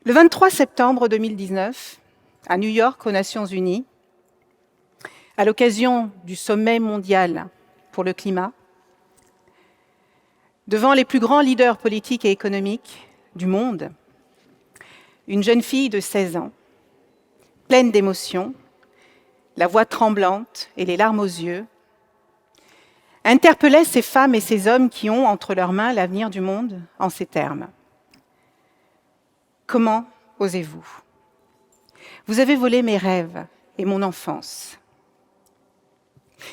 Le 23 septembre 2019, à New York, aux Nations Unies, à l'occasion du sommet mondial pour le climat, devant les plus grands leaders politiques et économiques du monde, une jeune fille de 16 ans, pleine d'émotions, la voix tremblante et les larmes aux yeux, interpellait ces femmes et ces hommes qui ont entre leurs mains l'avenir du monde en ces termes. Comment osez-vous? Vous avez volé mes rêves et mon enfance.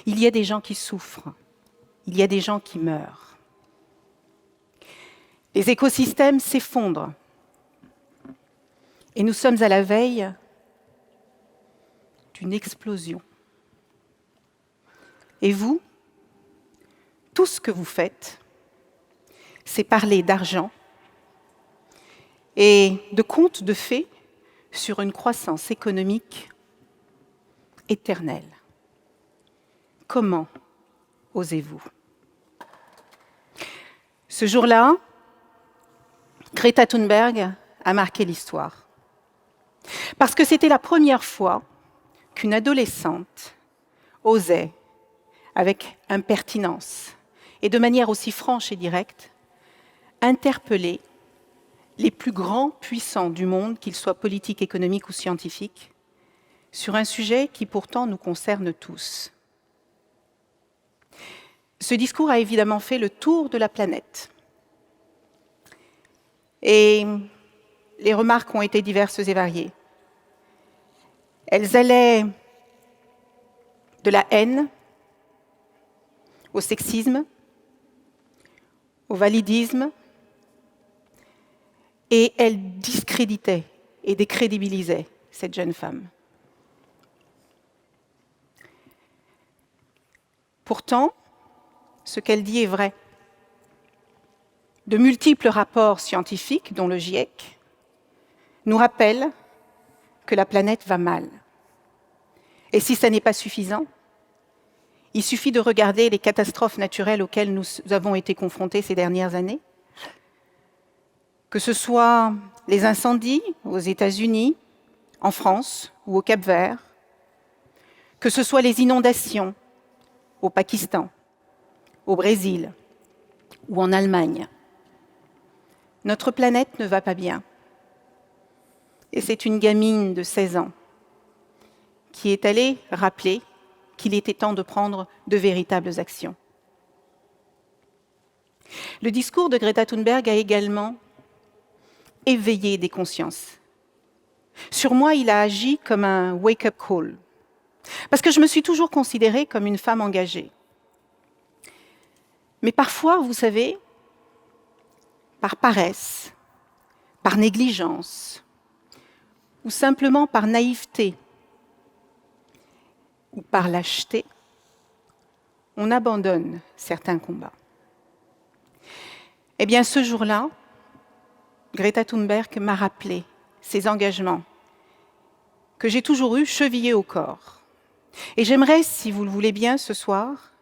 Il y a des gens qui souffrent, il y a des gens qui meurent. Les écosystèmes s'effondrent et nous sommes à la veille d'une explosion. Et vous, tout ce que vous faites, c'est parler d'argent et de contes de fées sur une croissance économique éternelle. Comment osez-vous? Ce jour-là, Greta Thunberg a marqué l'histoire. Parce que c'était la première fois qu'une adolescente osait, avec impertinence et de manière aussi franche et directe, interpeller les plus grands puissants du monde, qu'ils soient politiques, économiques ou scientifiques, sur un sujet qui pourtant nous concerne tous. Ce discours a évidemment fait le tour de la planète. Et les remarques ont été diverses et variées. Elles allaient de la haine au sexisme, au validisme, et elles discréditaient et décrédibilisaient cette jeune femme. Pourtant, ce qu'elle dit est vrai. De multiples rapports scientifiques, dont le GIEC, nous rappellent que la planète va mal. Et si ça n'est pas suffisant, il suffit de regarder les catastrophes naturelles auxquelles nous avons été confrontés ces dernières années, que ce soit les incendies aux États-Unis, en France ou au Cap-Vert, que ce soit les inondations au Pakistan, au Brésil ou en Allemagne. Notre planète ne va pas bien. Et c'est une gamine de 16 ans qui est allée rappeler qu'il était temps de prendre de véritables actions. Le discours de Greta Thunberg a également éveillé des consciences. Sur moi, il a agi comme un wake-up call, parce que je me suis toujours considérée comme une femme engagée. Mais parfois, vous savez, par paresse, par négligence, ou simplement par naïveté, ou par lâcheté, on abandonne certains combats. Eh bien, ce jour-là, Greta Thunberg m'a rappelé ses engagements que j'ai toujours eus chevillés au corps. Et j'aimerais, si vous le voulez bien ce soir,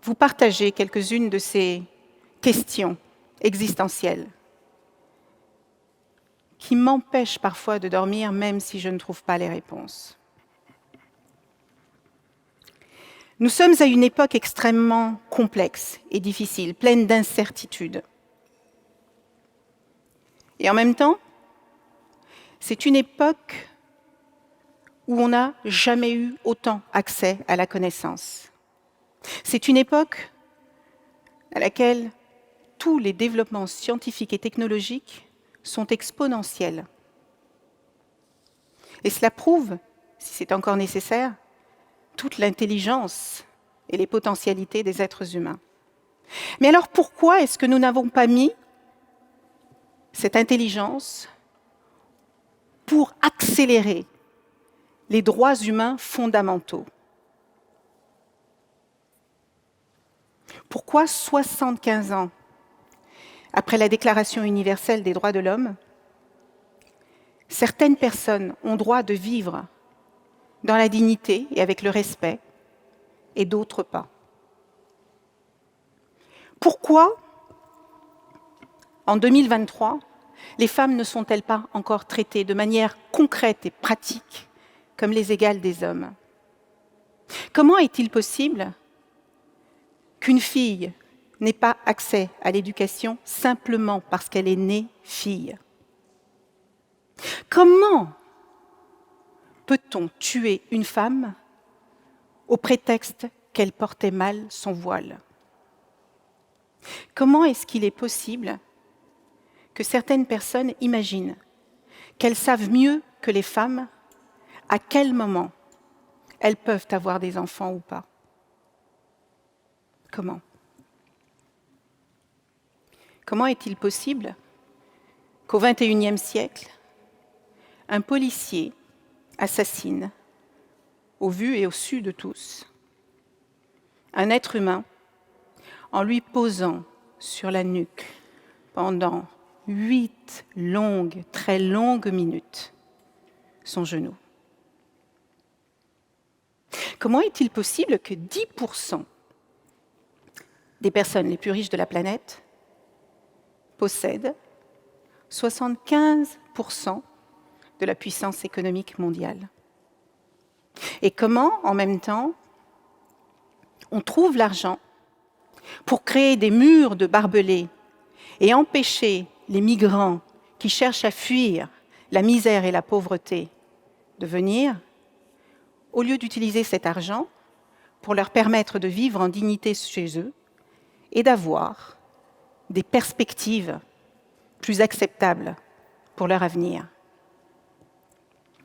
vous partager quelques-unes de ces questions existentielles qui m'empêchent parfois de dormir, même si je ne trouve pas les réponses. Nous sommes à une époque extrêmement complexe et difficile, pleine d'incertitudes. Et en même temps, c'est une époque où on n'a jamais eu autant accès à la connaissance. C'est une époque à laquelle tous les développements scientifiques et technologiques sont exponentiels. Et cela prouve, si c'est encore nécessaire, toute l'intelligence et les potentialités des êtres humains. Mais alors pourquoi est-ce que nous n'avons pas mis cette intelligence pour accélérer les droits humains fondamentaux? Pourquoi 75 ans après la Déclaration universelle des droits de l'homme, certaines personnes ont droit de vivre dans la dignité et avec le respect, et d'autres pas? Pourquoi, en 2023, les femmes ne sont-elles pas encore traitées de manière concrète et pratique comme les égales des hommes? Comment est-il possible qu'une fille n'ait pas accès à l'éducation simplement parce qu'elle est née fille? Comment peut-on tuer une femme au prétexte qu'elle portait mal son voile? Comment est-ce qu'il est possible que certaines personnes imaginent qu'elles savent mieux que les femmes à quel moment elles peuvent avoir des enfants ou pas? Comment? Comment est-il possible qu'au XXIe siècle, un policier assassine, au vu et au su de tous, un être humain en lui posant sur la nuque pendant 8 longues, très longues minutes son genou? Comment est-il possible que 10% des personnes les plus riches de la planète possèdent 75% de la puissance économique mondiale? Et comment, en même temps, on trouve l'argent pour créer des murs de barbelés et empêcher les migrants qui cherchent à fuir la misère et la pauvreté de venir, au lieu d'utiliser cet argent pour leur permettre de vivre en dignité chez eux et d'avoir des perspectives plus acceptables pour leur avenir?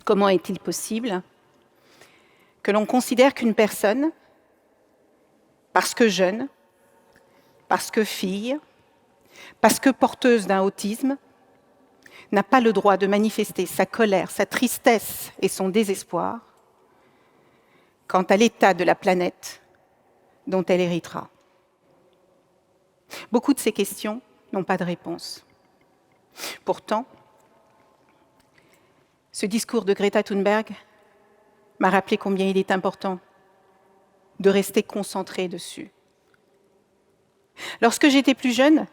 Comment est-il possible que l'on considère qu'une personne, parce que jeune, parce que fille, parce que porteuse d'un autisme, n'a pas le droit de manifester sa colère, sa tristesse et son désespoir quant à l'état de la planète dont elle héritera? Beaucoup de ces questions n'ont pas de réponse. Pourtant, ce discours de Greta Thunberg m'a rappelé combien il est important de rester concentré dessus. Lorsque j'étais plus jeune,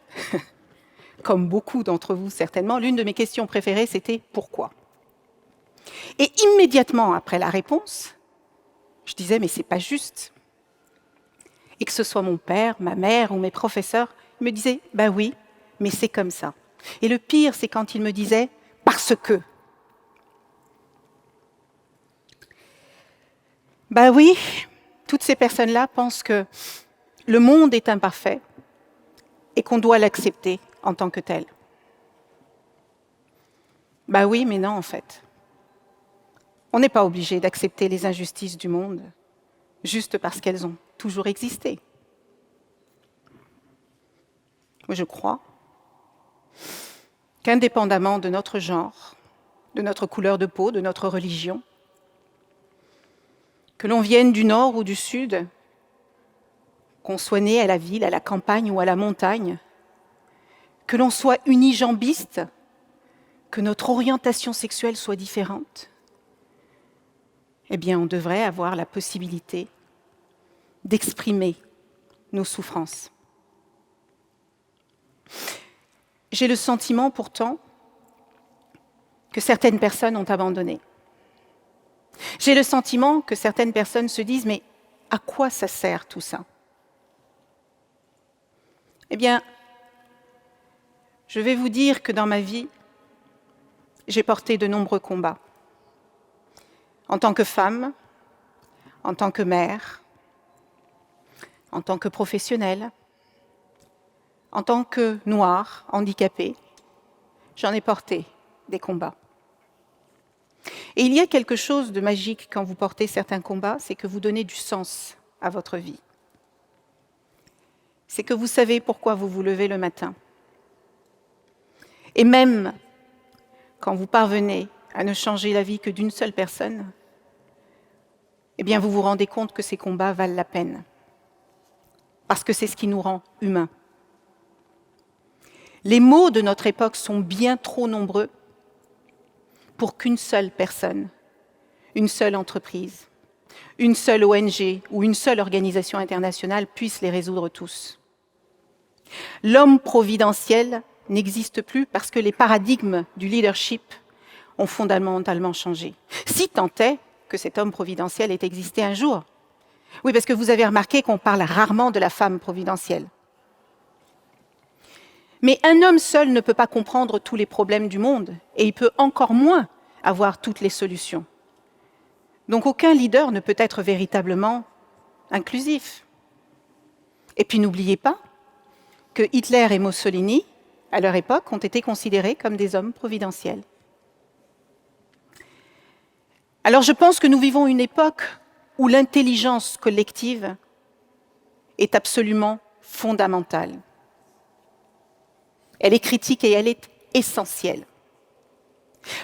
comme beaucoup d'entre vous certainement, l'une de mes questions préférées, c'était « pourquoi ?» Et immédiatement après la réponse, je disais « mais c'est pas juste ». Et que ce soit mon père, ma mère ou mes professeurs, ils me disaient « bah oui, mais c'est comme ça ». Et le pire, c'est quand ils me disaient « parce que ». Bah oui, toutes ces personnes-là pensent que le monde est imparfait et qu'on doit l'accepter en tant que tel. Bah oui, mais non, en fait. On n'est pas obligé d'accepter les injustices du monde juste parce qu'elles ont toujours existé. Moi, je crois qu'indépendamment de notre genre, de notre couleur de peau, de notre religion, que l'on vienne du nord ou du sud, qu'on soit né à la ville, à la campagne ou à la montagne, que l'on soit unijambiste, que notre orientation sexuelle soit différente, eh bien, on devrait avoir la possibilité d'exprimer nos souffrances. J'ai le sentiment pourtant que certaines personnes ont abandonné. J'ai le sentiment que certaines personnes se disent « mais à quoi ça sert tout ça ?» Eh bien, je vais vous dire que dans ma vie, j'ai porté de nombreux combats. En tant que femme, en tant que mère, en tant que professionnelle, en tant que noire, handicapée, j'en ai porté des combats. Et il y a quelque chose de magique quand vous portez certains combats, c'est que vous donnez du sens à votre vie. C'est que vous savez pourquoi vous vous levez le matin. Et même quand vous parvenez à ne changer la vie que d'une seule personne, eh bien vous vous rendez compte que ces combats valent la peine. Parce que c'est ce qui nous rend humains. Les maux de notre époque sont bien trop nombreux pour qu'une seule personne, une seule entreprise, une seule ONG ou une seule organisation internationale puisse les résoudre tous. L'homme providentiel n'existe plus parce que les paradigmes du leadership ont fondamentalement changé. Si tant est que cet homme providentiel ait existé un jour. Oui, parce que vous avez remarqué qu'on parle rarement de la femme providentielle. Mais un homme seul ne peut pas comprendre tous les problèmes du monde, et il peut encore moins avoir toutes les solutions. Donc aucun leader ne peut être véritablement inclusif. Et puis n'oubliez pas que Hitler et Mussolini, à leur époque, ont été considérés comme des hommes providentiels. Alors je pense que nous vivons une époque où l'intelligence collective est absolument fondamentale. Elle est critique et elle est essentielle.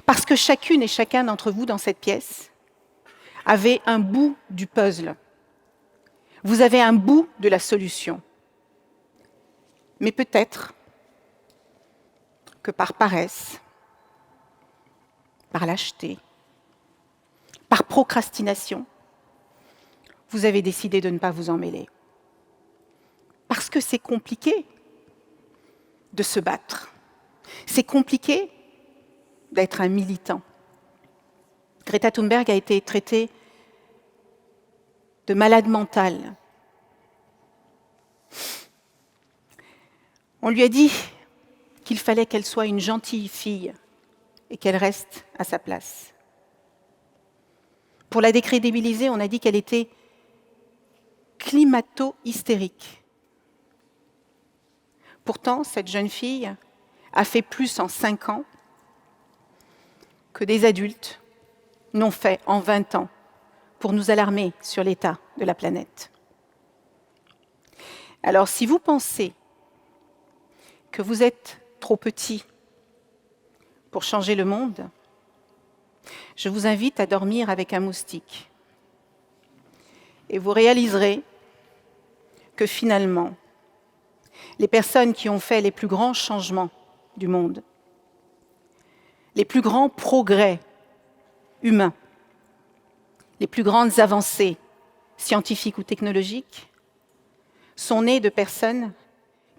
Parce que chacune et chacun d'entre vous dans cette pièce avez un bout du puzzle. Vous avez un bout de la solution. Mais peut-être que par paresse, par lâcheté, par procrastination, vous avez décidé de ne pas vous en mêler. Parce que c'est compliqué de se battre. C'est compliqué d'être un militant. Greta Thunberg a été traitée de malade mentale. On lui a dit qu'il fallait qu'elle soit une gentille fille et qu'elle reste à sa place. Pour la décrédibiliser, on a dit qu'elle était climato-hystérique. Pourtant, cette jeune fille a fait plus en 5 ans que des adultes n'ont fait en 20 ans pour nous alarmer sur l'état de la planète. Alors, si vous pensez que vous êtes trop petit pour changer le monde, je vous invite à dormir avec un moustique. Et vous réaliserez que finalement, les personnes qui ont fait les plus grands changements du monde, les plus grands progrès humains, les plus grandes avancées scientifiques ou technologiques, sont nées de personnes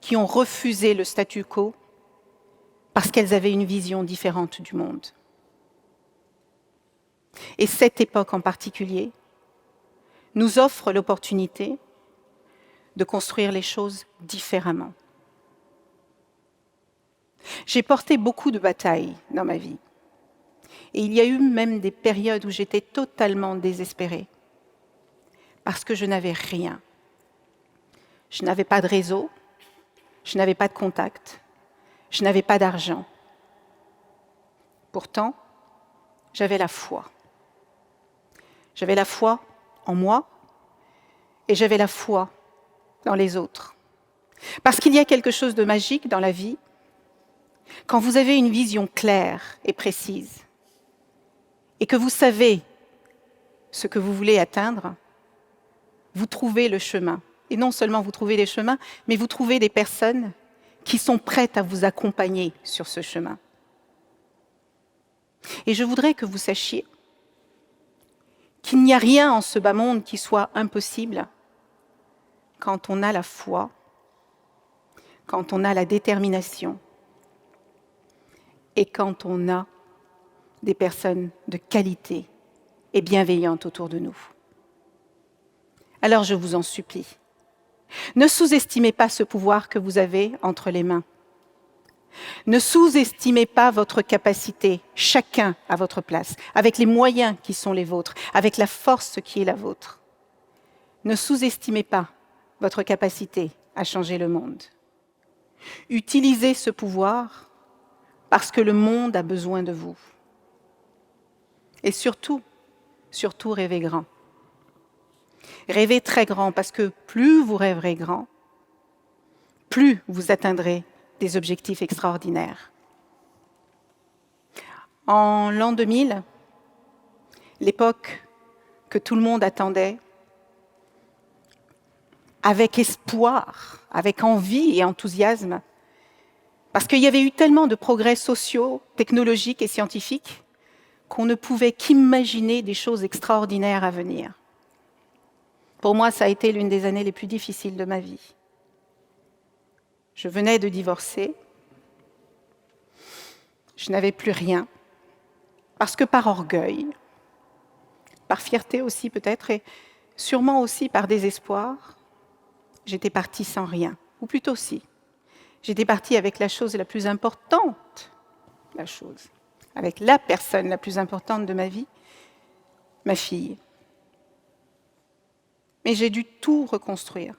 qui ont refusé le statu quo parce qu'elles avaient une vision différente du monde. Et cette époque en particulier nous offre l'opportunité de construire les choses différemment. J'ai porté beaucoup de batailles dans ma vie. Et il y a eu même des périodes où j'étais totalement désespérée. Parce que je n'avais rien. Je n'avais pas de réseau, je n'avais pas de contact, je n'avais pas d'argent. Pourtant, j'avais la foi. J'avais la foi en moi et j'avais la foi dans les autres. Parce qu'il y a quelque chose de magique dans la vie quand vous avez une vision claire et précise et que vous savez ce que vous voulez atteindre, vous trouvez le chemin. Et non seulement vous trouvez les chemins, mais vous trouvez des personnes qui sont prêtes à vous accompagner sur ce chemin. Et je voudrais que vous sachiez qu'il n'y a rien en ce bas monde qui soit impossible quand on a la foi, quand on a la détermination et quand on a des personnes de qualité et bienveillantes autour de nous. Alors je vous en supplie, ne sous-estimez pas ce pouvoir que vous avez entre les mains. Ne sous-estimez pas votre capacité, chacun à votre place, avec les moyens qui sont les vôtres, avec la force qui est la vôtre. Ne sous-estimez pas votre capacité à changer le monde. Utilisez ce pouvoir parce que le monde a besoin de vous. Et surtout, surtout rêvez grand. Rêvez très grand parce que plus vous rêverez grand, plus vous atteindrez des objectifs extraordinaires. En l'an 2000, l'époque que tout le monde attendait, avec espoir, avec envie et enthousiasme, parce qu'il y avait eu tellement de progrès sociaux, technologiques et scientifiques qu'on ne pouvait qu'imaginer des choses extraordinaires à venir. Pour moi, ça a été l'une des années les plus difficiles de ma vie. Je venais de divorcer Je n'avais plus rien, parce que par orgueil, par fierté aussi peut-être, et sûrement aussi par désespoir, j'étais partie sans rien, ou plutôt si. J'étais partie avec la chose la plus importante, avec la personne la plus importante de ma vie, ma fille. Mais j'ai dû tout reconstruire.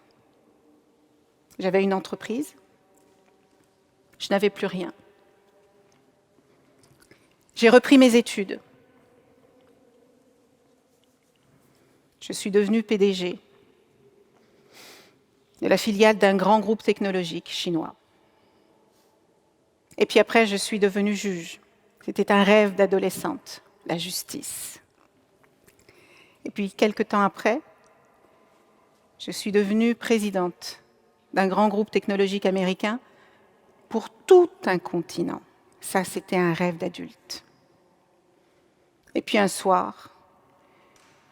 J'avais une entreprise, je n'avais plus rien. J'ai repris mes études. Je suis devenue PDG de la filiale d'un grand groupe technologique chinois. Et puis après, je suis devenue juge. C'était un rêve d'adolescente, la justice. Et puis, quelque temps après, je suis devenue présidente d'un grand groupe technologique américain pour tout un continent. Ça, c'était un rêve d'adulte. Et puis un soir,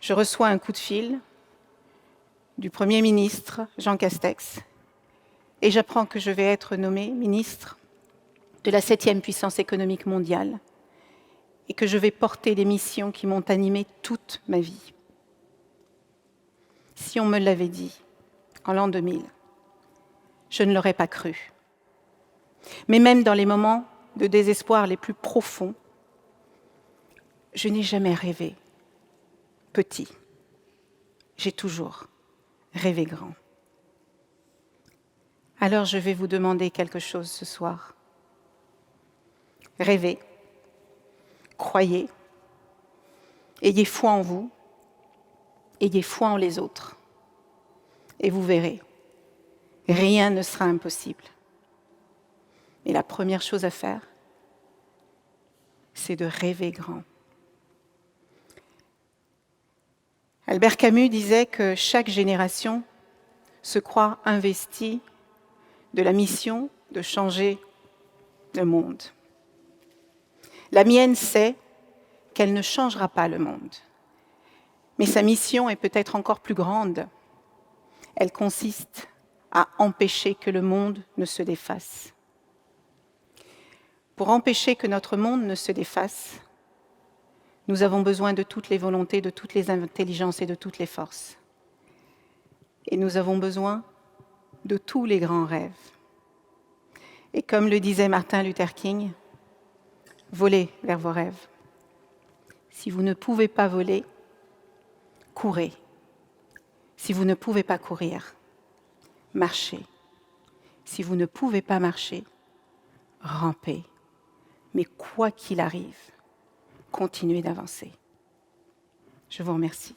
je reçois un coup de fil du Premier ministre, Jean Castex, et j'apprends que je vais être nommée ministre de la 7e puissance économique mondiale et que je vais porter les missions qui m'ont animée toute ma vie. Si on me l'avait dit en l'an 2000, je ne l'aurais pas cru. Mais même dans les moments de désespoir les plus profonds, je n'ai jamais rêvé petit. J'ai toujours rêvé grand. Alors je vais vous demander quelque chose ce soir. Rêvez, croyez, ayez foi en vous, ayez foi en les autres, et vous verrez, rien ne sera impossible. Mais la première chose à faire, c'est de rêver grand. Albert Camus disait que chaque génération se croit investie de la mission de changer le monde. La mienne sait qu'elle ne changera pas le monde. Mais sa mission est peut-être encore plus grande. Elle consiste à empêcher que le monde ne se défasse. Pour empêcher que notre monde ne se défasse, nous avons besoin de toutes les volontés, de toutes les intelligences et de toutes les forces. Et nous avons besoin de tous les grands rêves. Et comme le disait Martin Luther King, volez vers vos rêves. Si vous ne pouvez pas voler, courez. Si vous ne pouvez pas courir, marchez. Si vous ne pouvez pas marcher, rampez. Mais quoi qu'il arrive, continuez d'avancer. Je vous remercie.